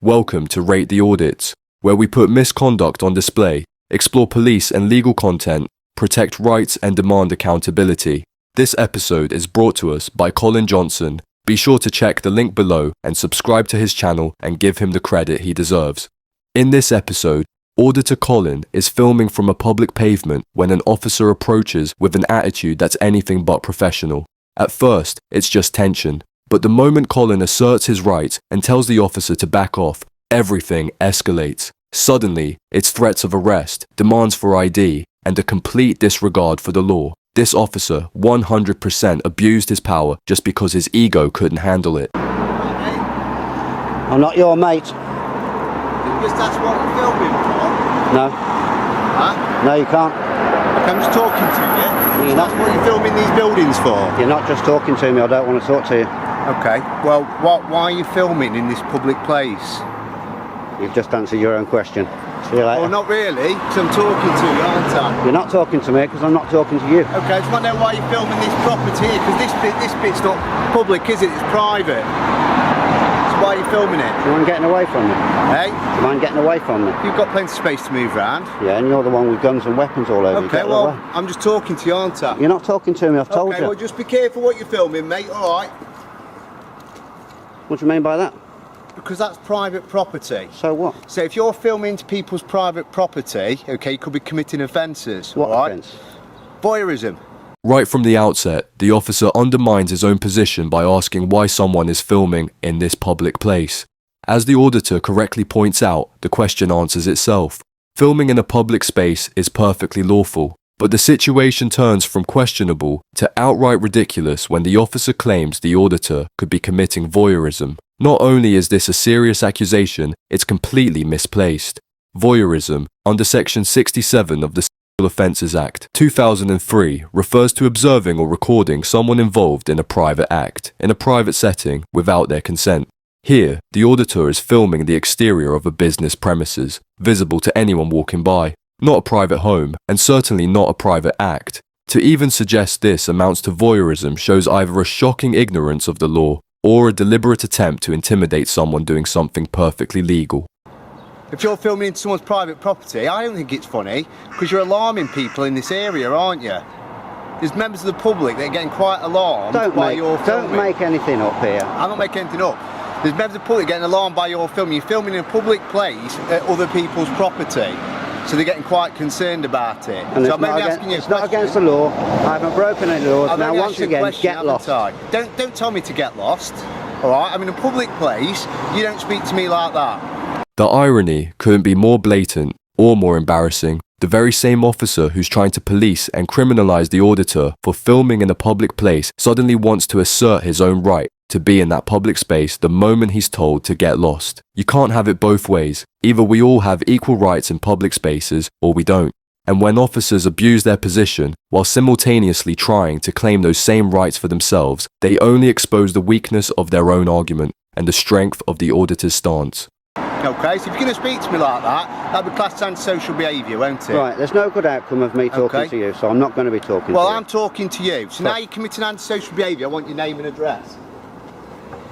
Welcome to Rate the Audits, where we put misconduct on display, explore police and legal content, protect rights and demand accountability. This episode is brought to us by Colin Johnson. Be sure to check the link below and subscribe to his channel and give him the credit he deserves. In this episode, Auditor Colin is filming from a public pavement when an officer approaches with an attitude that's anything but professional. At first, it's just tension. But the moment Colin asserts his rights and tells the officer to back off, everything escalates. Suddenly, it's threats of arrest, demands for ID, and a complete disregard for the law. This officer 100% abused his power just because his ego couldn't handle it. I'm not your mate. Because that's what you're filming for? No. Huh? No, you can't. I'm just talking to you. You're That's not. what you're filming these buildings for? You're not just talking to me, I don't want to talk to you. Okay, well, why are you filming in this public place? You've just answered your own question. See you later. Well, not really, because I'm talking to you, aren't I? You're not talking to me because I'm not talking to you. Okay, I just want to know why you're filming this property here, because this bit's not public, is it? It's private. So why are you filming it? Do you mind getting away from me? Hey? Do you mind getting away from me? You've got plenty of space to move around. Yeah, and you're the one with guns and weapons all over you. Okay, Get well, away. I'm just talking to you, aren't I? You're not talking to me, I've told Okay, you. well, just be careful what you're filming, mate, alright? What do you mean by that? Because that's private property. So what? So if you're filming into people's private property, okay, you could be committing offences. What right? offence? Voyeurism. Right from the outset, the officer undermines his own position by asking why someone is filming in this public place. As the auditor correctly points out, the question answers itself. Filming in a public space is perfectly lawful, but the situation turns from questionable to outright ridiculous when the officer claims the auditor could be committing voyeurism. Not only is this a serious accusation, it's completely misplaced. Voyeurism, under Section 67 of the Sexual Offences Act 2003, refers to observing or recording someone involved in a private act, in a private setting, without their consent. Here, the auditor is filming the exterior of a business premises, visible to anyone walking by, not a private home, and certainly not a private act. To even suggest this amounts to voyeurism shows either a shocking ignorance of the law or a deliberate attempt to intimidate someone doing something perfectly legal. If you're filming into someone's private property, I don't think it's funny, because you're alarming people in this area, aren't you? There's members of the public that are getting quite alarmed by your filming. Don't make anything up here. I'm not making anything up. There's members of the public getting alarmed by your filming. You're filming in a public place at other people's property. So they're getting quite concerned about it. And so it's, maybe not, asking you it's not against the law. I haven't broken any laws. Now once again, get lost. Don't tell me to get lost. Alright, I'm in a public place, you don't speak to me like that. The irony couldn't be more blatant or more embarrassing. The very same officer who's trying to police and criminalize the auditor for filming in a public place suddenly wants to assert his own right to be in that public space the moment he's told to get lost. You can't have it both ways. Either we all have equal rights in public spaces or we don't. And when officers abuse their position while simultaneously trying to claim those same rights for themselves, they only expose the weakness of their own argument and the strength of the auditor's stance. Okay, so if you're going to speak to me like that, that'll be classed as antisocial behaviour, won't it? Right, there's no good outcome of me talking to you, so I'm not going to be talking to you. Well, I'm talking to you. So now you're committing antisocial behaviour, I want your name and address.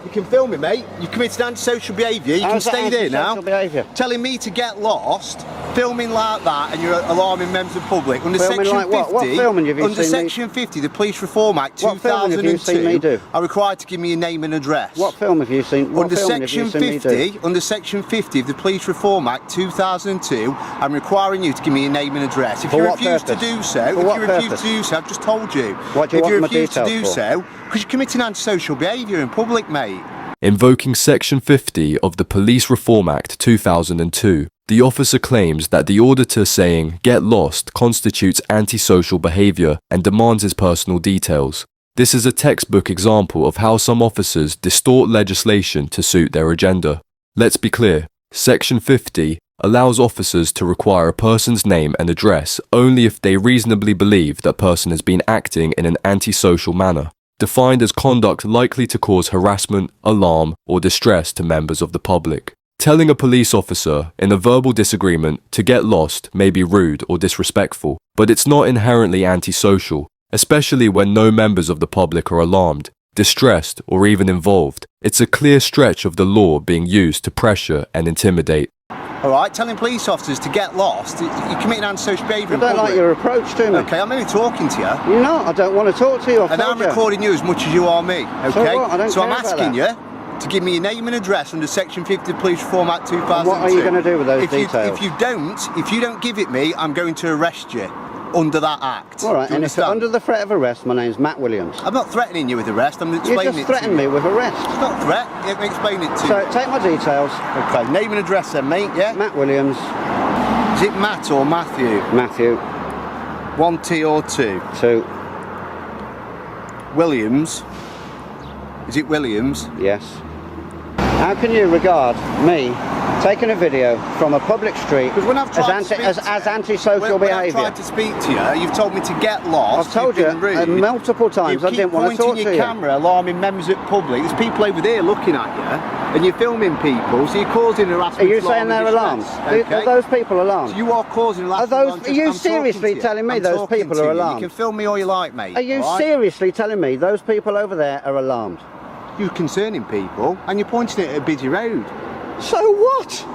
You can film me, mate. You've committed antisocial behaviour. You can stay there now. Behaviour? Telling me to get lost, filming like that, and you're alarming members of the public. Under Filming Section like 50, what? What filming have you under seen Section 50, the Police Reform Act What filming have you seen me 2002, do? are required to give me your name and address. What film have you seen? What Under film have you Section seen me do? 50, under Section 50 of the Police Reform Act 2002, I'm requiring you to give me your name and address. If For you what refuse purpose? to do so, For what purpose? I've just told you. What do you if you want my refuse to details do for? so, because you're committing antisocial behaviour in public, mate. Invoking Section 50 of the Police Reform Act 2002, the officer claims that the auditor saying "get lost" constitutes antisocial behaviour and demands his personal details. This is a textbook example of how some officers distort legislation to suit their agenda. Let's be clear, Section 50 allows officers to require a person's name and address only if they reasonably believe that person has been acting in an antisocial manner, defined as conduct likely to cause harassment, alarm, or distress to members of the public. Telling a police officer in a verbal disagreement to get lost may be rude or disrespectful, but it's not inherently antisocial, especially when no members of the public are alarmed. distressed, or even involved. It's a clear stretch of the law being used to pressure and intimidate. Alright, telling police officers to get lost, you're committing antisocial behaviour in I don't public. like your approach to me. Okay, I'm only talking to you. You're not. I don't want to talk to you. And I'm recording you as much as you are me, okay? So what? I don't So care I'm about asking that. you to give me your name and address under Section 50 of the Police Reform Act 2002. And what are you going to do with those details? If you don't give it me, I'm going to arrest you under that act. All right, Do you and if understand? under the threat of arrest, my name's Matt Williams. I'm not threatening you with arrest, I'm You explaining just it to threatened you. me with arrest. It's not a threat, let me explain it to you. So take my details. Okay, name and address then, mate, yeah? Matt Williams, Is it Matt or Matthew? Matthew, 1T or 2? 2, Williams. Is it Williams? yes. How can you regard me taking a video from a public street Because when I've tried to speak as to you- antisocial when I've behaviour? tried to speak to you, you've told me to get lost. I've told you you've been rude. multiple times I didn't want to talk to your you. camera, alarming members of the public. There's people over there looking at you, and you're filming people, so you're causing harassment. Are you alarm, saying and they're alarmed? distress, Are okay? those people alarmed? So you are causing Are harassment. those? I'm Are you I'm talking seriously to you. telling me I'm those talking people to are you. alarmed? You can film me all you like, mate. Are you all right? seriously telling me those people over there are alarmed? You're concerning people, and you're pointing it at a busy road. So what?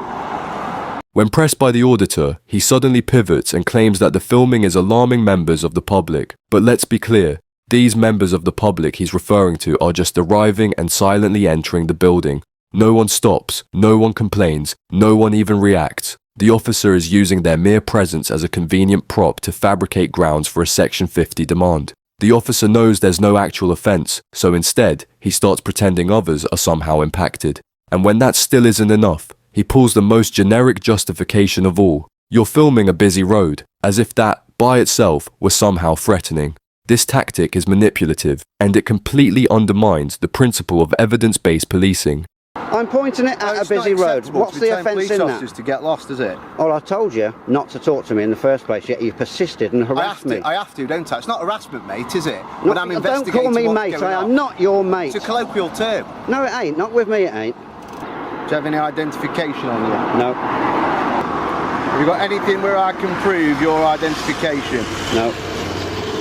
When pressed by the auditor, he suddenly pivots and claims that the filming is alarming members of the public. But let's be clear, these members of the public he's referring to are just arriving and silently entering the building. No one stops, no one complains, no one even reacts. The officer is using their mere presence as a convenient prop to fabricate grounds for a Section 50 demand. The officer knows there's no actual offence, so instead, he starts pretending others are somehow impacted. And when that still isn't enough, he pulls the most generic justification of all. You're filming a busy road, as if that, by itself, was somehow threatening. This tactic is manipulative, and it completely undermines the principle of evidence-based policing. I'm pointing it at a It's not busy road. acceptable What's to be the telling offence police in officers that? to get lost, is it? Well, I told you not to talk to me in the first place, yet you persisted and harassed me. I have to, don't I? It's not harassment, mate, is it? No, When I'm don't investigating call me what's mate, going I am on. not your mate. It's a colloquial term. No, it ain't. Not with me, it ain't. Do you have any identification on you? No, Have you got anything where I can prove your identification? no.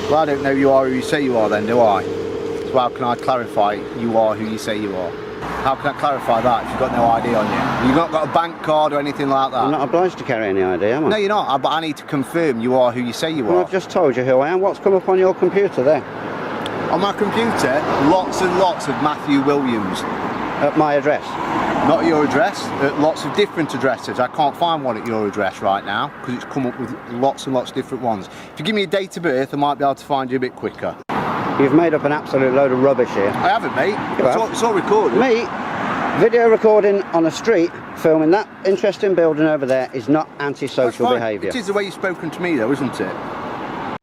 Well, I don't know you are who you say you are then, do I? So how can I clarify you are who you say you are? How can I clarify that if you've got no ID on you? You've not got a bank card or anything like that? I'm not obliged to carry any ID, am I? No, you're not, but I need to confirm you are who you say you Well, are. I've just told you who I am. What's come up on your computer there? On my computer, lots and lots of Matthew Williams. At my address. Not at your address, at lots of different addresses. I can't find one at your address right now because it's come up with lots and lots of different ones. If you give me a date of birth, I might be able to find you a bit quicker. You've made up an absolute load of rubbish here. I haven't, mate. have. It's all recorded. Me, video recording on a street, filming that interesting building over there is not antisocial That's fine. behaviour. It is the way you've spoken to me though, isn't it?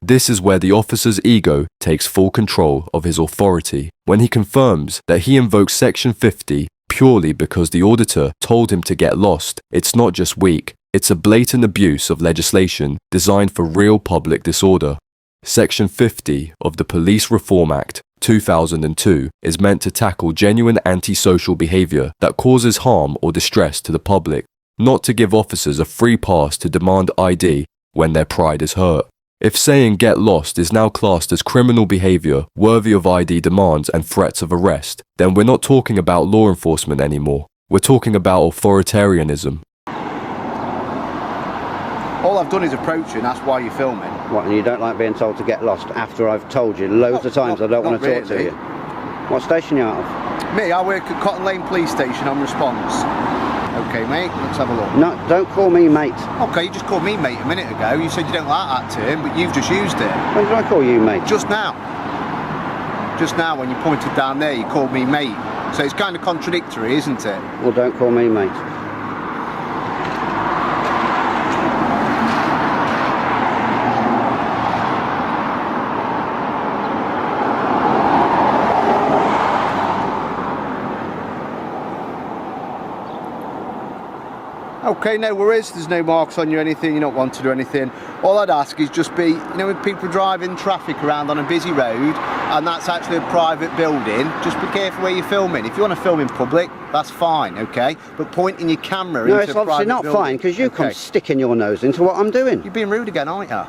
This is where the officer's ego takes full control of his authority, when he confirms that he invokes Section 50 purely because the auditor told him to get lost. It's not just weak, it's a blatant abuse of legislation designed for real public disorder. Section 50 of the Police Reform Act 2002 is meant to tackle genuine antisocial behaviour that causes harm or distress to the public, not to give officers a free pass to demand ID when their pride is hurt. If saying get lost is now classed as criminal behaviour worthy of ID demands and threats of arrest, then we're not talking about law enforcement anymore. We're talking about authoritarianism. All I've done is approach you and that's why you're filming. What, and you don't like being told to get lost after I've told you loads of times I don't want to talk to really. you? What station are you out of? Me, I work at Cotton Lane Police Station on response. Okay, mate, let's have a look. No, don't call me mate. Okay, you just called me mate a minute ago. You said you don't like that term, but you've just used it. When did I call you mate? Just now. Just now when you pointed down there, you called me mate. So it's kind of contradictory, isn't it? Well, don't call me mate. Okay, no worries, there's no marks on you or anything, you don't want to do anything. All I'd ask is just be, you know, when people are driving traffic around on a busy road and that's actually a private building, just be careful where you're filming. If you want to film in public, that's fine, okay? But pointing your camera No, into it's a private obviously not building, fine because you come okay. sticking your nose into what I'm doing. You're being rude again, aren't you?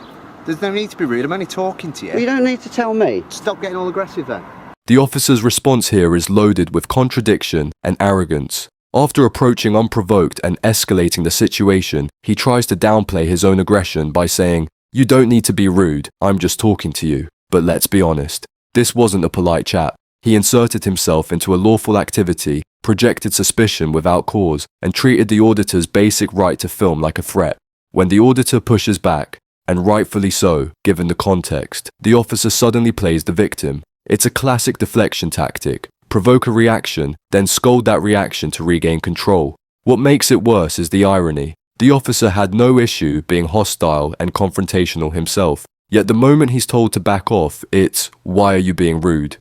There's no need to be rude, I'm only talking to Well, you you. don't need to tell me. Stop getting all aggressive then. The officer's response here is loaded with contradiction and arrogance. After approaching unprovoked and escalating the situation, he tries to downplay his own aggression by saying, "You don't need to be rude, I'm just talking to you." But let's be honest, this wasn't a polite chat. He inserted himself into a lawful activity, projected suspicion without cause, and treated the auditor's basic right to film like a threat. When the auditor pushes back, and rightfully so, given the context, the officer suddenly plays the victim. It's a classic deflection tactic. Provoke a reaction, then scold that reaction to regain control. What makes it worse is the irony. The officer had no issue being hostile and confrontational himself, yet the moment he's told to back off, it's, "Why are you being rude?"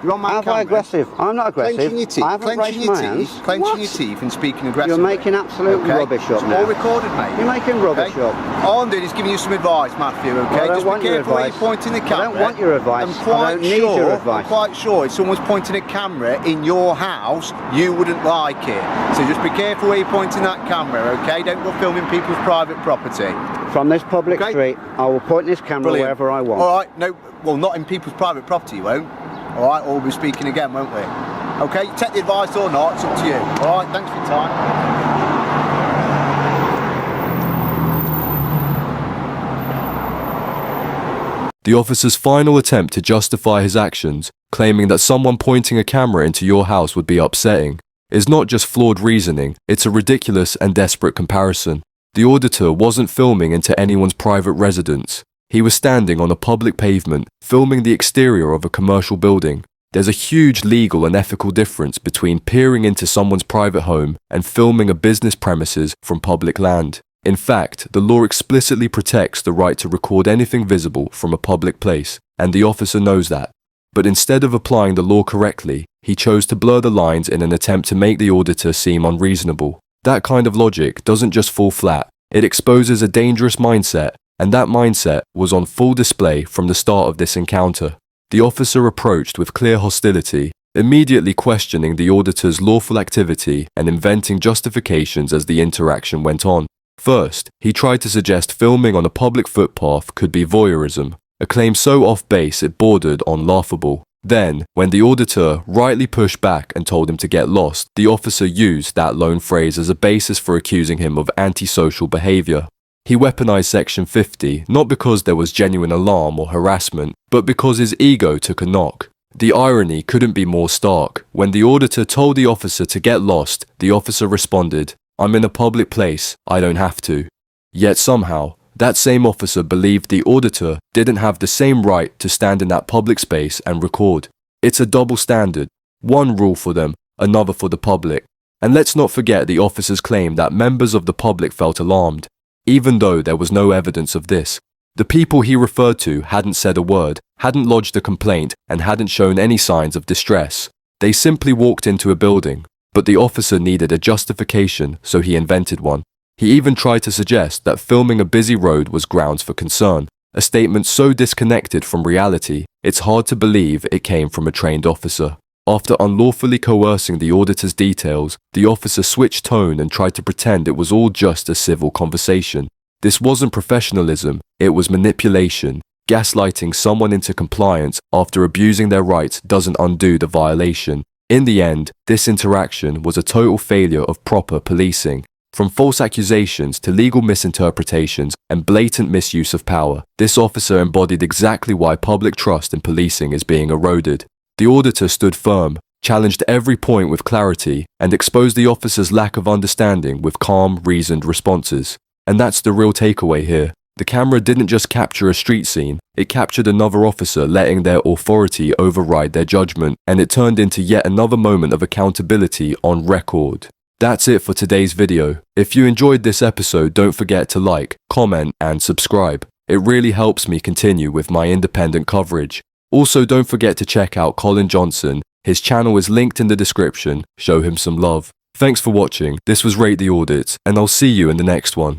You're on my Am I camera. aggressive? I'm not aggressive. Clenching your teeth, I haven't raised my hands. clenching What? your teeth and speaking aggressively. You're making absolute rubbish up It's now. all recorded, mate. You're making rubbish Okay? up. All I'm doing is giving you some advice, Matthew, okay? I don't Just want be your careful where you're advice. pointing the camera. I don't want your advice. I'm quite I don't need sure, your advice. I'm quite sure if someone's pointing a camera in your house, you wouldn't like it. So just be careful where you're pointing that camera, okay? Don't go filming people's private property. From this public Okay. street, I will point this camera Brilliant. wherever I want. All right, no, well, not in people's private property, you won't. All right, or we'll be speaking again, won't we? Okay, take the advice or not, it's up to you. All right, thanks for your time. The officer's final attempt to justify his actions, claiming that someone pointing a camera into your house would be upsetting, is not just flawed reasoning, it's a ridiculous and desperate comparison. The auditor wasn't filming into anyone's private residence. He was standing on a public pavement, filming the exterior of a commercial building. There's a huge legal and ethical difference between peering into someone's private home and filming a business premises from public land. In fact, the law explicitly protects the right to record anything visible from a public place, and the officer knows that. But instead of applying the law correctly, he chose to blur the lines in an attempt to make the auditor seem unreasonable. That kind of logic doesn't just fall flat, it exposes a dangerous mindset, and that mindset was on full display from the start of this encounter. The officer approached with clear hostility, immediately questioning the auditor's lawful activity and inventing justifications as the interaction went on. First, he tried to suggest filming on a public footpath could be voyeurism, a claim so off base it bordered on laughable. Then, when the auditor rightly pushed back and told him to get lost, the officer used that lone phrase as a basis for accusing him of antisocial behaviour. He weaponized Section 50 not because there was genuine alarm or harassment, but because his ego took a knock. The irony couldn't be more stark. When the auditor told the officer to get lost, the officer responded, "I'm in a public place, I don't have to." Yet somehow, that same officer believed the auditor didn't have the same right to stand in that public space and record. It's a double standard. One rule for them, another for the public. And let's not forget the officer's claim that members of the public felt alarmed. Even though there was no evidence of this, the people he referred to hadn't said a word, hadn't lodged a complaint, and hadn't shown any signs of distress. They simply walked into a building, but the officer needed a justification, so he invented one. He even tried to suggest that filming a busy road was grounds for concern, a statement so disconnected from reality, it's hard to believe it came from a trained officer. After unlawfully coercing the auditor's details, the officer switched tone and tried to pretend it was all just a civil conversation. This wasn't professionalism, it was manipulation. Gaslighting someone into compliance after abusing their rights doesn't undo the violation. In the end, this interaction was a total failure of proper policing. From false accusations to legal misinterpretations and blatant misuse of power, this officer embodied exactly why public trust in policing is being eroded. The auditor stood firm, challenged every point with clarity, and exposed the officer's lack of understanding with calm, reasoned responses. And that's the real takeaway here. The camera didn't just capture a street scene, it captured another officer letting their authority override their judgment, and it turned into yet another moment of accountability on record. That's it for today's video. If you enjoyed this episode, don't forget to like, comment, and subscribe. It really helps me continue with my independent coverage. Also, don't forget to check out Colin Johnson. His channel is linked in the description. Show him some love. Thanks for watching. This was Rate the Audits, and I'll see you in the next one.